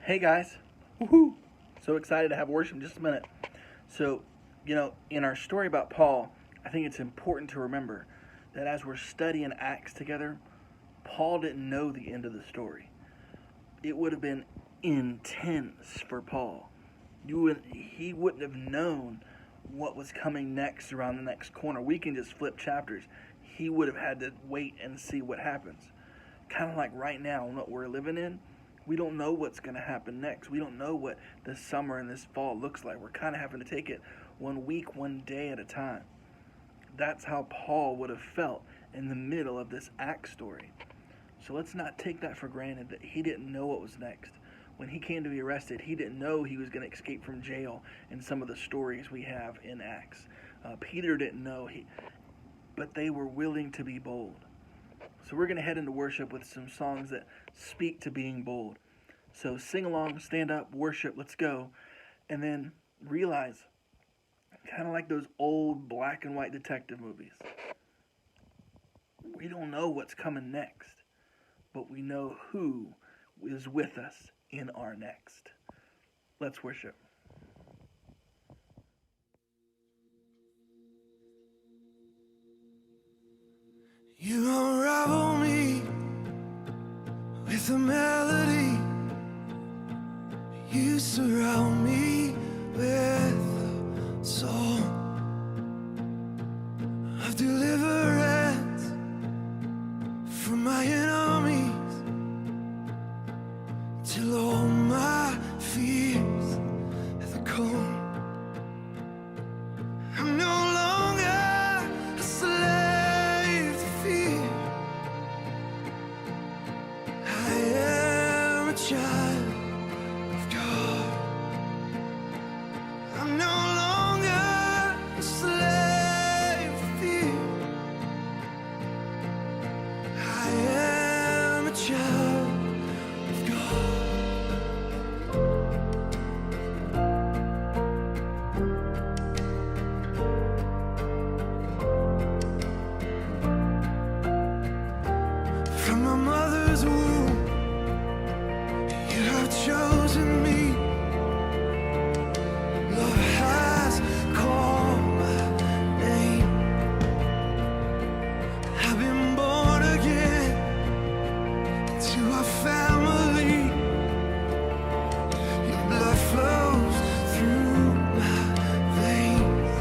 Hey guys, woohoo! So excited to have worship in just a minute. So, in our story about Paul, I think it's important to remember that as we're studying Acts together, Paul didn't know the end of the story. It would have been intense for Paul. He wouldn't have known what was coming next around the next corner. We can just flip chapters. He would have had to wait and see what happens. Kind of like right now, what we're living in, we don't know what's going to happen next. We don't know what this summer and this fall looks like. We're kind of having to take it one week, one day at a time. That's how Paul would have felt in the middle of this Acts story. So let's not take that for granted that he didn't know what was next. When he came to be arrested, he didn't know he was going to escape from jail in some of the stories we have in Acts. Peter didn't know, but they were willing to be bold. So we're going to head into worship with some songs that speak to being bold. So sing along, stand up, worship, let's go. And then realize, kind of like those old black and white detective movies, we don't know what's coming next, but we know who is with us in our next. Let's worship. You unravel me with a melody. You surround me with a song of deliverance from my enemies, till all my fears have gone. I'm no longer a slave to fear. I am a child of God. I'm no longer a slave to fear. I am a child of God. From my mother's womb, you have chosen me. Love has called my name. I've been born again into a family. Your blood flows through my veins.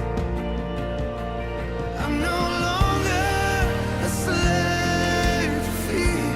I'm no longer a slave to fear.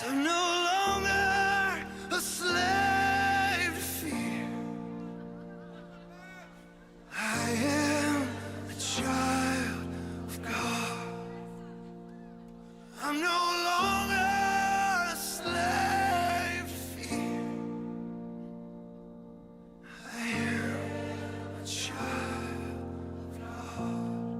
I'm no longer a slave to fear. I am a child of God. I'm no longer a slave to fear. I am a child of God.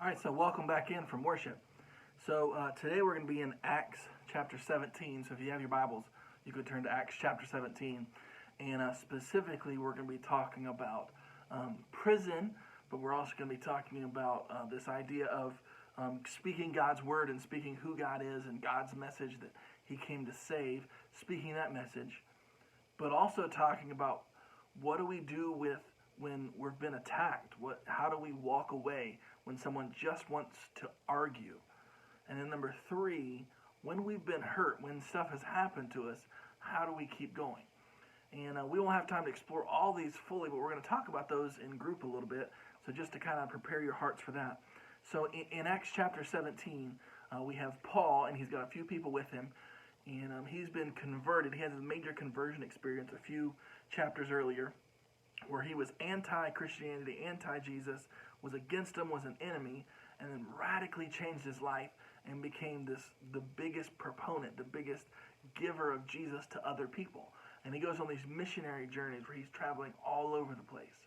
All right, so welcome back in from worship. So today we're going to be in Acts chapter 17. So if you have your Bibles, you could turn to Acts chapter 17. And specifically, we're going to be talking about prison, but we're also going to be talking about this idea of speaking God's word and speaking who God is and God's message that he came to save, speaking that message, but also talking about what do we do with when we've been attacked? How do we walk away when someone just wants to argue? And then number 3, when we've been hurt, when stuff has happened to us, how do we keep going? And we won't have time to explore all these fully, but we're going to talk about those in group a little bit. So just to kind of prepare your hearts for that. So in Acts chapter 17, we have Paul, and he's got a few people with him. And he's been converted. He has a major conversion experience a few chapters earlier, where he was anti-Christianity, anti-Jesus, was against him, was an enemy, and then radically changed his life and became the biggest proponent, the biggest giver of Jesus to other people. And he goes on these missionary journeys where he's traveling all over the place.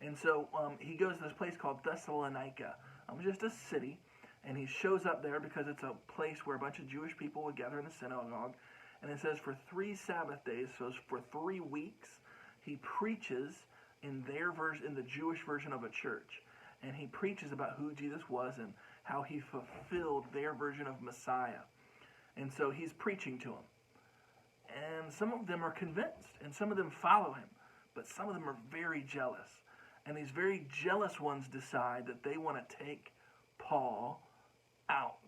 And so he goes to this place called Thessalonica, just a city, and he shows up there because it's a place where a bunch of Jewish people would gather in the synagogue. And it says for 3 Sabbath days, so for 3 weeks, he preaches in their version, in the Jewish version of a church. And he preaches about who Jesus was and how he fulfilled their version of Messiah. And so he's preaching to them. And some of them are convinced, and some of them follow him. But some of them are very jealous. And these very jealous ones decide that they want to take Paul out.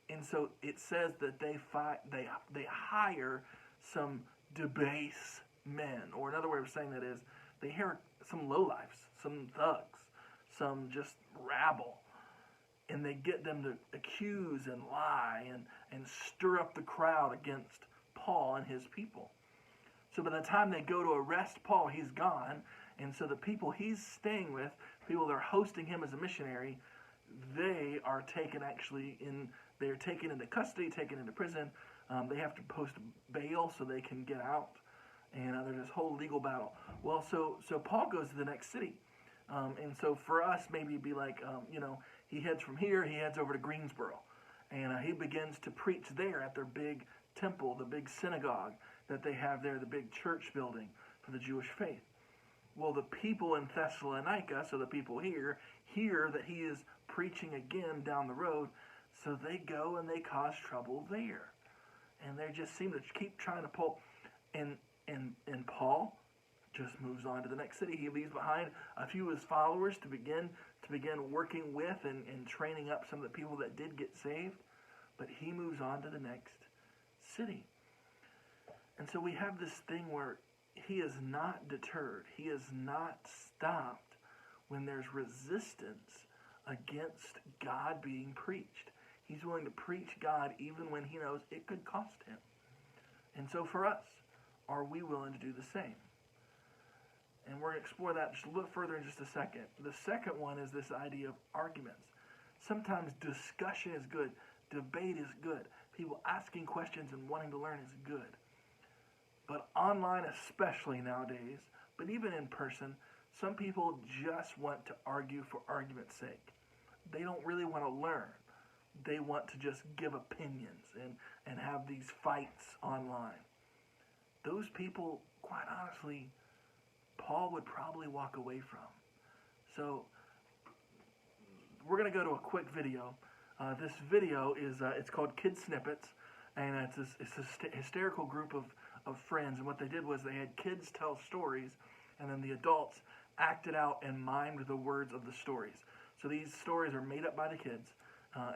And so it says that they hire some debased men, or another way of saying that is they hire some lowlifes, some thugs, some just rabble, and they get them to accuse and lie and stir up the crowd against Paul and his people. So by the time they go to arrest Paul, he's gone, and so the people he's staying with, people that are hosting him as a missionary, they are taken they're taken into custody, taken into prison. They have to post bail so they can get out. And there's this whole legal battle. Well, so Paul goes to the next city. And so for us, maybe it'd be like, he heads from here, he heads over to Greensboro. And he begins to preach there at their big temple, the big synagogue that they have there, the big church building for the Jewish faith. Well, the people in Thessalonica, so the people here, hear that he is preaching again down the road, so they go and they cause trouble there. And they just seem to keep trying to pull. And Paul just moves on to the next city. He leaves behind a few of his followers to begin working with and training up some of the people that did get saved. But he moves on to the next city. And so we have this thing where he is not deterred. He is not stopped when there's resistance against God being preached. He's willing to preach God even when he knows it could cost him. And so for us, are we willing to do the same? And we're going to explore that just a little further in just a second. The second one is this idea of arguments. Sometimes discussion is good. Debate is good. People asking questions and wanting to learn is good. But online especially nowadays, but even in person, some people just want to argue for argument's sake. They don't really want to learn. They want to just give opinions and have these fights online. Those people, quite honestly, Paul would probably walk away from. So we're going to go to a quick video. This video is it's called Kid Snippets, and it's a hysterical group of friends. And what they did was they had kids tell stories, and then the adults acted out and mimed the words of the stories. So these stories are made up by the kids,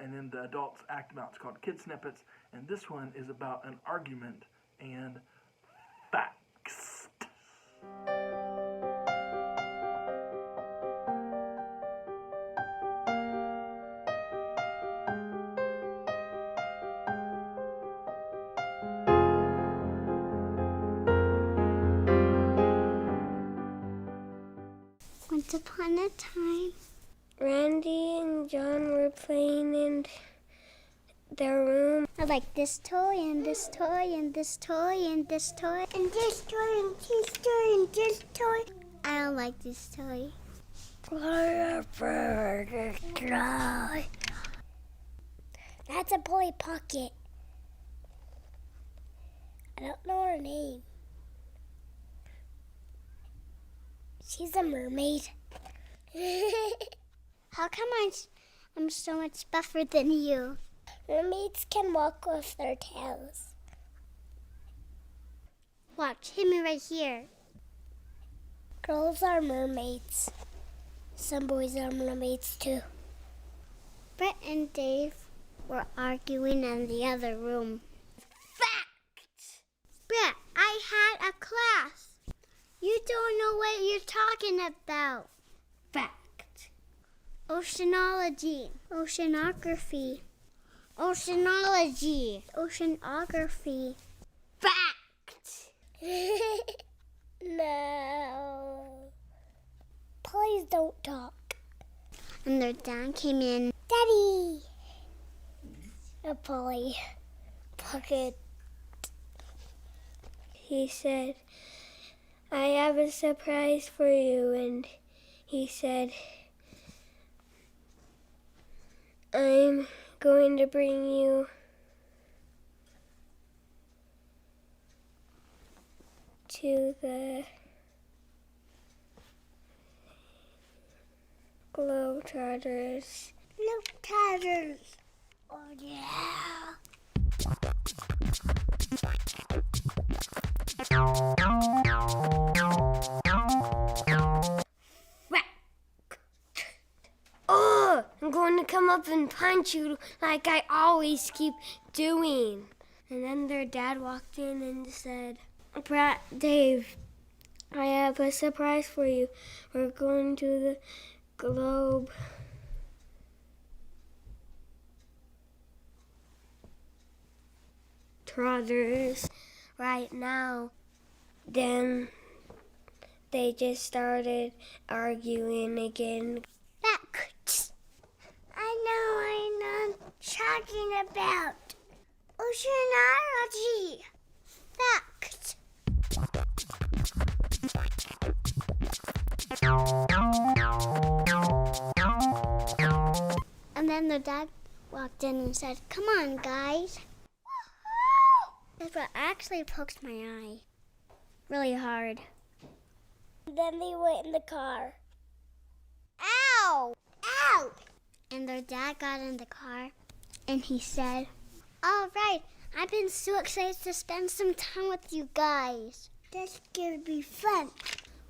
and then the adults act them out. It's called Kid Snippets, and this one is about an argument and facts. Once upon a time, Randy and John were playing in their room. I like this toy and this toy and this toy and this toy and this toy and this toy and this toy. I don't like this toy. That's a Polly Pocket. I don't know her name. She's a mermaid. How come I'm so much buffer than you? Mermaids can walk with their tails. Watch, hit me right here. Girls are mermaids. Some boys are mermaids too. Brett and Dave were arguing in the other room. Fact! Brett, I had a class. You don't know what you're talking about. Fact. Oceanology. Oceanography. Oceanology. Oceanography. Fact. No. Please don't talk. And their dad came in. Daddy! A Polly Pocket. He said, I have a surprise for you. And he said, I'm going to bring you to the Globetrotters. Globetrotters. Oh, yeah. Oh, I'm going to come up and punch you like I always keep doing. And then their dad walked in and said, Dave, I have a surprise for you. We're going to the Globe Trotters right now. Then they just started arguing again. Fact. I know talking about. Oceanology. Fact. And then the dad walked in and said, come on, guys. That's what actually poked my eye really hard. Then they went in the car. Ow! Ow! And their dad got in the car and he said, all right, I've been so excited to spend some time with you guys. That's gonna be fun.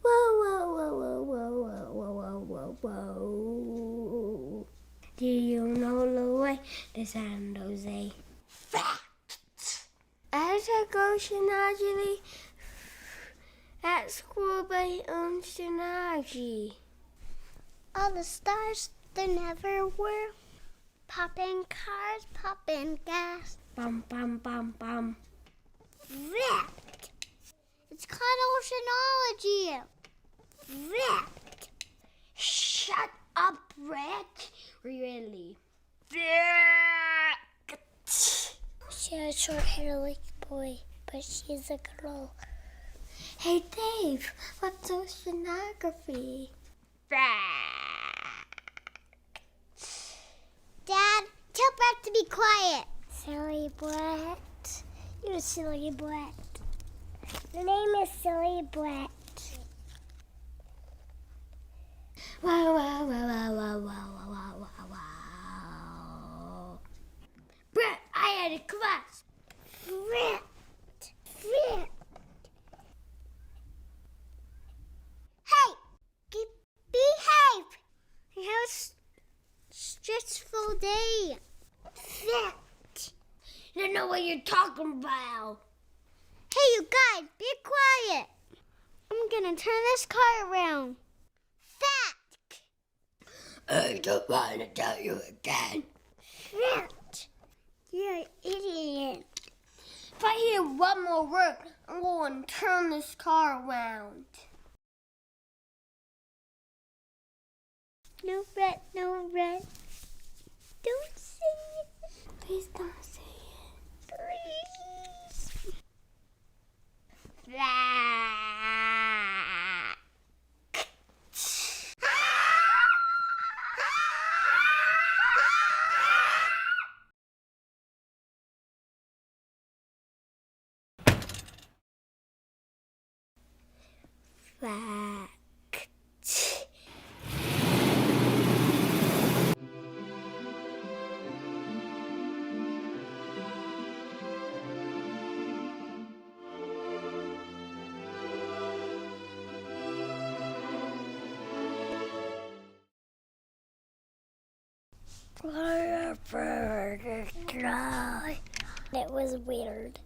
Whoa, whoa, whoa, whoa, whoa, whoa, whoa, whoa, whoa. Do you know the way to San Jose? Fact. I took oceanology at school by oceanology. All the stars there never were. Popping cars, popping gas. Bum, bum, bum, bum. Fact. It's called oceanology. Fact. Shut up, Brett. Really? She has short hair like a boy, but she's a girl. Hey, Dave, what's oceanography? Dad, tell Brett to be quiet. Silly Brett. You silly Brett. The name is Silly Brett. Wow, wow, wow, wow, wow, wow, wow, wow, wow. Brett, I had a class. Brett. Brett. Hey, behave. You have a stressful day. Brett. You don't know what you're talking about. Hey, you guys, be quiet. I'm gonna turn this car around. Fact. I don't want to tell you again. Fact. You're an idiot. If I hear one more word, I'm going to turn this car around. No, Brett, no, Brett. Don't say it. Please don't say it. Please. Fact. Ah! was weird.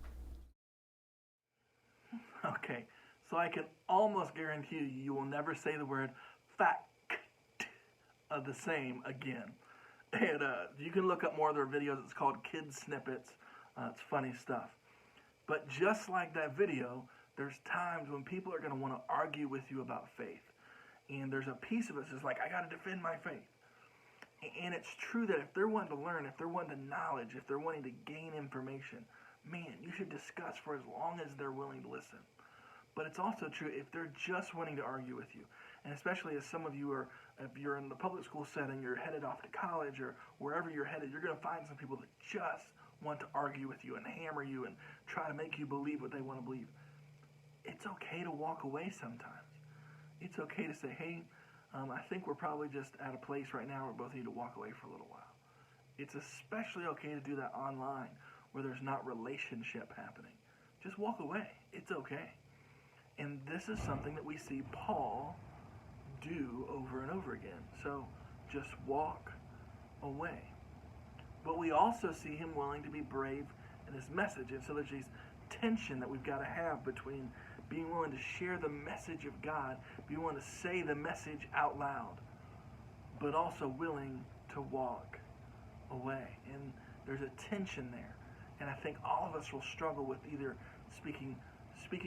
Okay, so I can almost guarantee you will never say the word fact the same again. And you can look up more of their videos. It's called Kids Snippets. It's funny stuff. But just like that video, there's times when people are going to want to argue with you about faith. And there's a piece of us that's like, I got to defend my faith. And it's true that if they're wanting to learn, if they're wanting to knowledge, if they're wanting to gain information, man, you should discuss for as long as they're willing to listen. But it's also true if they're just wanting to argue with you. And especially as some of you are, if you're in the public school setting, you're headed off to college or wherever you're headed, you're going to find some people that just want to argue with you and hammer you and try to make you believe what they want to believe. It's okay to walk away sometimes. It's okay to say, hey, I think we're probably just at a place right now where we both need to walk away for a little while. It's especially okay to do that online where there's not relationship happening. Just walk away. It's okay. And this is something that we see Paul do over and over again. So just walk away. But we also see him willing to be brave in his message. And so there's this tension that we've got to have between being willing to share the message of God, being willing to say the message out loud, but also willing to walk away. And there's a tension there. And I think all of us will struggle with either speaking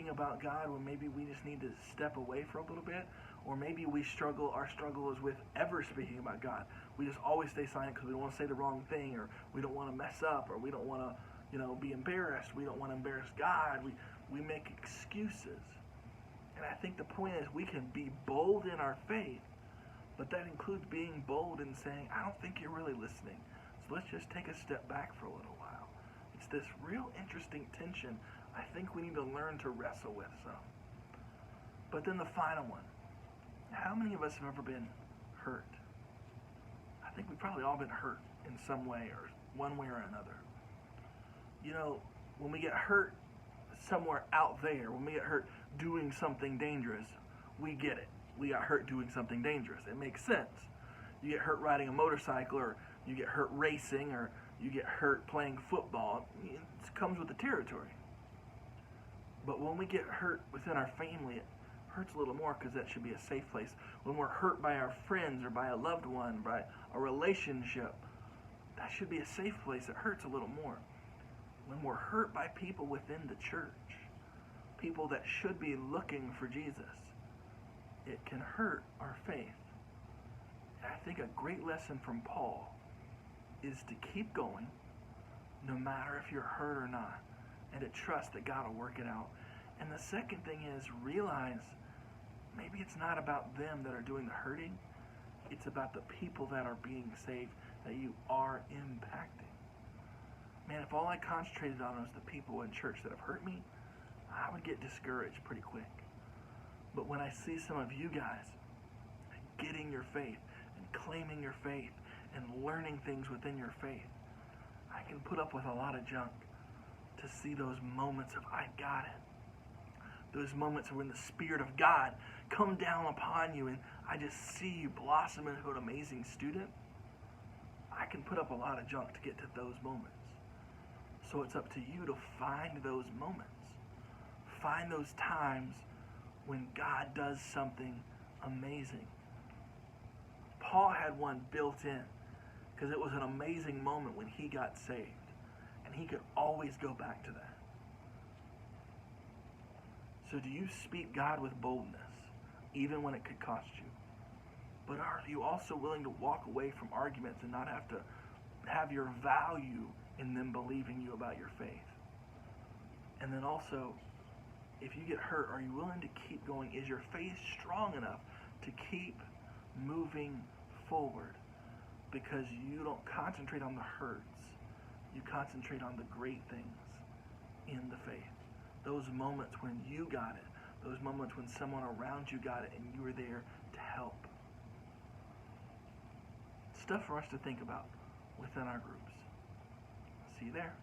about God when maybe we just need to step away for a little bit, or maybe our struggle is with ever speaking about God. We just always stay silent because we don't want to say the wrong thing, or we don't want to mess up, or we don't want to, be embarrassed. We don't want to embarrass God. We make excuses. And I think the point is we can be bold in our faith, but that includes being bold in saying, I don't think you're really listening. So let's just take a step back for a little while. It's this real interesting tension I think we need to learn to wrestle with some. But then the final one. How many of us have ever been hurt? I think we've probably all been hurt in some way or one way or another. When we get hurt somewhere out there, when we get hurt doing something dangerous, we get it. We got hurt doing something dangerous. It makes sense. You get hurt riding a motorcycle, or you get hurt racing, or you get hurt playing football. It comes with the territory. But when we get hurt within our family, it hurts a little more because that should be a safe place. When we're hurt by our friends or by a loved one, by a relationship, that should be a safe place. It hurts a little more. When we're hurt by people within the church, people that should be looking for Jesus, it can hurt our faith. And I think a great lesson from Paul is to keep going no matter if you're hurt or not, and to trust that God will work it out. And the second thing is realize maybe it's not about them that are doing the hurting. It's about the people that are being saved that you are impacting. Man, if all I concentrated on was the people in church that have hurt me, I would get discouraged pretty quick. But when I see some of you guys getting your faith and claiming your faith and learning things within your faith, I can put up with a lot of junk to see those moments of I got it. Those moments when the Spirit of God come down upon you and I just see you blossom into an amazing student. I can put up a lot of junk to get to those moments. So it's up to you to find those moments. Find those times when God does something amazing. Paul had one built in because it was an amazing moment when he got saved. And he could always go back to that. So do you speak God with boldness, even when it could cost you? But are you also willing to walk away from arguments and not have to have your value in them believing you about your faith? And then also, if you get hurt, are you willing to keep going? Is your faith strong enough to keep moving forward? Because you don't concentrate on the hurts. You concentrate on the great things in the faith. Those moments when you got it. Those moments when someone around you got it and you were there to help. Stuff for us to think about within our groups. See you there.